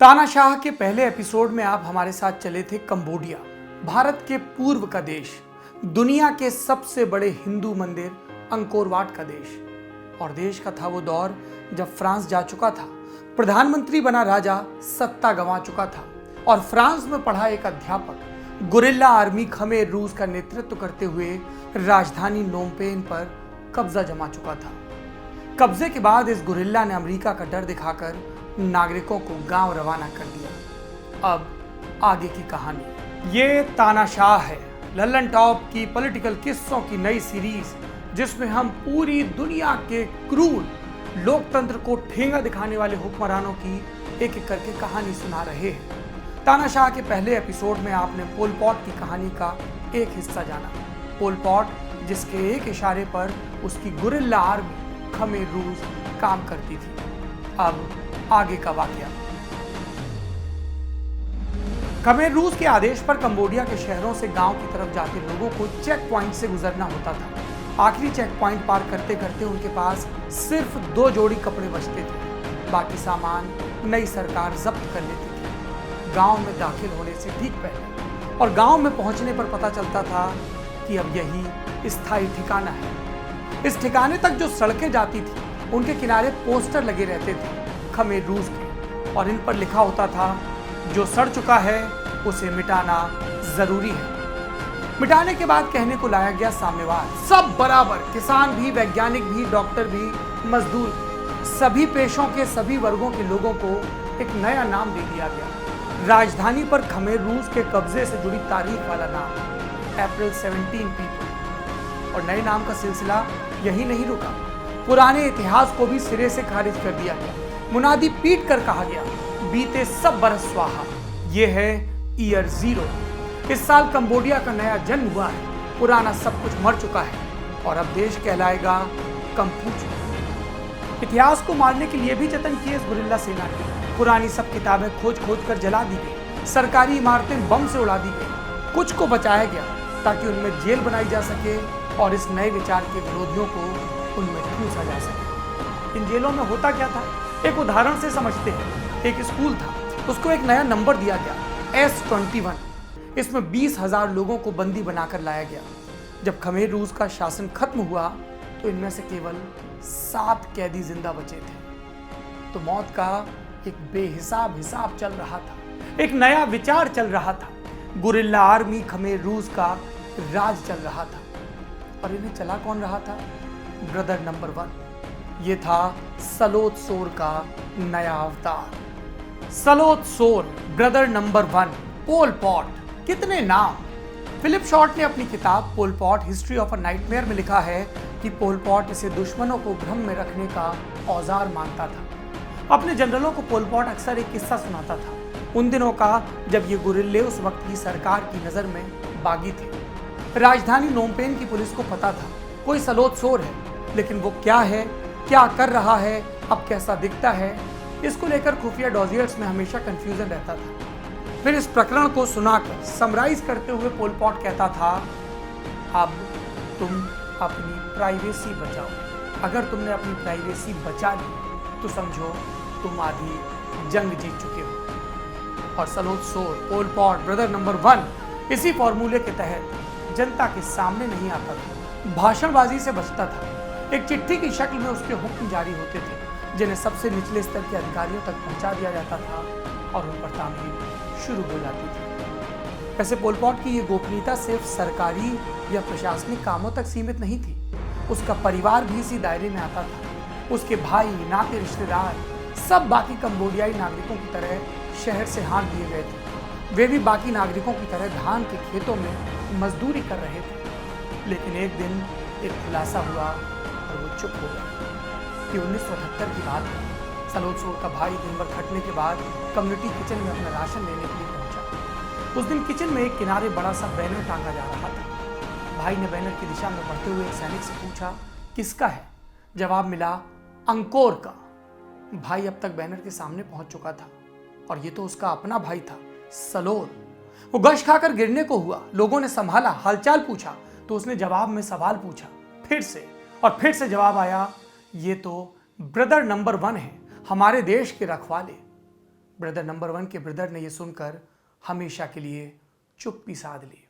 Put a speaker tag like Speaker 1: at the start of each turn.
Speaker 1: तानाशाह के पहले एपिसोड में आप हमारे साथ चले थे कंबोडिया, भारत के पूर्व का देश, दुनिया के सबसे बड़े हिंदू मंदिर अंकोर वाट का देश। और देश का था वो दौर जब फ्रांस जा चुका था, प्रधानमंत्री बना राजा सत्ता गंवा चुका था और फ्रांस में पढ़ा एक अध्यापक गुरिल्ला आर्मी खमेर रूस का नेतृत्व करते हुए राजधानी नोमपेन पर कब्जा जमा चुका था। कब्जे के बाद इस गुरिल्ला ने अमेरिका का डर दिखाकर नागरिकों को गांव रवाना कर दिया। अब आगे की कहानी। ये तानाशाह है, लल्लन टॉप की पॉलिटिकल किस्सों की नई सीरीज, जिसमें हम पूरी दुनिया के क्रूर लोकतंत्र को ठेंगा दिखाने वाले हुक्मरानों की एक एक करके कहानी सुना रहे हैं। तानाशाह के पहले एपिसोड में आपने पोल पॉट की कहानी का एक हिस्सा जाना। पोल पॉट जिसके एक इशारे पर उसकी गुरिल्ला आर्मी खमेर रूस काम करती थी। अब आगे का वाकया। खमेर रूस के आदेश पर कंबोडिया के शहरों से गांव की तरफ जाते लोगों को चेक पॉइंट से गुजरना होता था। आखिरी चेक पॉइंट पार करते करते उनके पास सिर्फ 2 जोड़ी कपड़े बचते थे। बाकी सामान नई सरकार जब्त कर लेती थी गांव में दाखिल होने से ठीक पहले। और गांव में पहुंचने पर पता चलता था कि अब यही स्थायी ठिकाना है। इस ठिकाने तक जो सड़कें जाती थी उनके किनारे पोस्टर लगे रहते थे खमेर रूस के, और इन पर लिखा होता था, जो सड़ चुका है उसे मिटाना जरूरी है। मिटाने के बाद कहने को लाया गया साम्यवाद, सब बराबर, किसान भी, वैज्ञानिक भी, डॉक्टर भी, मजदूर भी, सभी पेशों के सभी वर्गों के लोगों को एक नया नाम दे दिया गया। राजधानी पर खमेर रूस के कब्जे से जुड़ी तारीख वाला नाम, अप्रैल 17 पीपल। और नए नाम का सिलसिला यही नहीं रुका, पुराने इतिहास को भी सिरे से खारिज कर दिया गया। मुनादी पीट कर कहा गया, बीते सब बरस स्वाहा, ये है ईयर 0। इस साल कंबोडिया का नया जन्म हुआ है, पुराना सब कुछ मर चुका है और अब देश कहलाएगा कंपूच। इतिहास को मारने के लिए भी जतन किए इस गुरिल्ला सेना ने। पुरानी सब किताबें खोज खोज कर जला दी गई, सरकारी इमारतें बम से उड़ा दी गई, कुछ को बचाया गया ताकि उनमें जेल बनाई जा सके और इस नए विचार के विरोधियों को उनमें ठूसा जा सके। इन जेलों में होता क्या था, एक उदाहरण से समझते हैं। एक स्कूल था, उसको एक नया नंबर दिया गया, S21। इसमें 20,000 लोगों को बंदी बनाकर लाया गया। जब खमेर रूस का शासन खत्म हुआ तो इनमें से केवल 7 कैदी जिंदा बचे थे। तो मौत का एक बेहिसाब हिसाब चल रहा था, एक नया विचार चल रहा था। गुरिल्ला आर्मी खमेर रूस का राज चल रहा था। और इन्हें चला कौन रहा था? Brother number 1। ये था सलोत सोर का नया अवतार। सलोत सोर, ब्रदर नंबर 1, पोल पॉट। कितने नाम! फिलिप शॉर्ट ने अपनी किताब Pol Pot history of a nightmare में लिखा है कि पोल पॉट इसे दुश्मनों को भ्रम में रखने का औजार मानता था। अपने जनरलों को पोल पॉट अक्सर एक किस्सा सुनाता था, उन दिनों का जब ये गुरिल्ले उस वक्त की सरकार की नजर में बागी थे। राजधानी नोमपेन की पुलिस को पता था कोई सलोत सोर है, लेकिन वो क्या है, क्या कर रहा है, अब कैसा दिखता है, इसको लेकर खुफिया डॉजियर्स में हमेशा कंफ्यूजन रहता था। फिर इस प्रकरण को सुनाकर समराइज करते हुए पोल पॉट कहता था, अब तुम अपनी प्राइवेसी बचाओ। अगर तुमने अपनी प्राइवेसी बचा ली तो समझो तुम आधी जंग जीत चुके हो। और सलोत सोर, पोल पॉट, ब्रदर नंबर 1 इसी फॉर्मूले के तहत जनता के सामने नहीं आता था, भाषणबाजी से बचता था। एक चिट्ठी की शक्ल में उसके हुक्म जारी होते थे, जिन्हें सबसे निचले स्तर के अधिकारियों तक पहुंचा दिया जाता था और उन पर तामील शुरू हो जाती थी। वैसे पोल पॉट की ये गोपनीयता सिर्फ सरकारी या प्रशासनिक कामों तक सीमित नहीं थी, उसका परिवार भी इसी दायरे में आता था। उसके भाई, नाते, रिश्तेदार सब बाकी कंबोडियाई नागरिकों की तरह शहर से हाँक दिए गए थे। वे भी बाकी नागरिकों की तरह धान के खेतों में मजदूरी कर रहे थे। लेकिन एक दिन एक खुलासा हुआ और वो चुप हो गया। कि 1978 की बात है। सलोत सोर का भाई दिन भर खटने के बाद कम्युनिटी किचन में अपना राशन लेने के लिए पहुंचा। उस दिन किचन में एक किनारे बड़ा सा बैनर टांगा जा रहा था। भाई ने बैनर की दिशा में बढ़ते हुए एक सैनिक से पूछा, किसका है? जवाब मिला, अंकोर का। भाई अब तक बैनर के सामने पहुंच चुका था और ये तो उसका अपना भाई था, सलोर। वो गश खाकर गिरने को हुआ। लोगों ने संभाला, हालचाल पूछा तो उसने जवाब में सवाल पूछा, फिर से, और फिर से जवाब आया, ये तो ब्रदर नंबर 1 है, हमारे देश के रखवाले। ब्रदर नंबर 1 के ब्रदर ने ये सुनकर हमेशा के लिए चुप्पी साध ली।